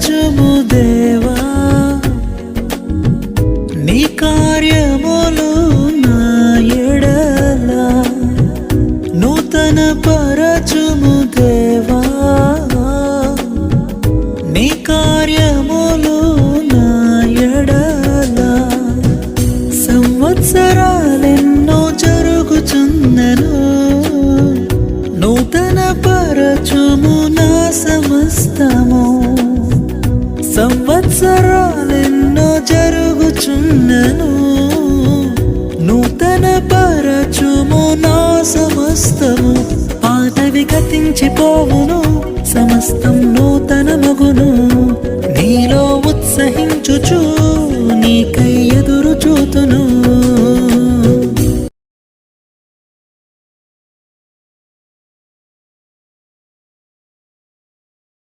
పరచుము దేవా నీ కార్యములు నా ఎడల నూతన పరచుము దేవా నీ కార్యములు నా ఎడల సంవత్సరాలెన్నో జరుగుచున్నను నూతన పరచుము నా సమస్తము సంవత్సరాలెన్నో జరుగుచున్నను నూతన పరచుము నా సమస్తము పాతవి గతించిపోవును సమస్తం నూతన మగును నీలో ఉత్సహించుచు నీకై ఎదురు చూతును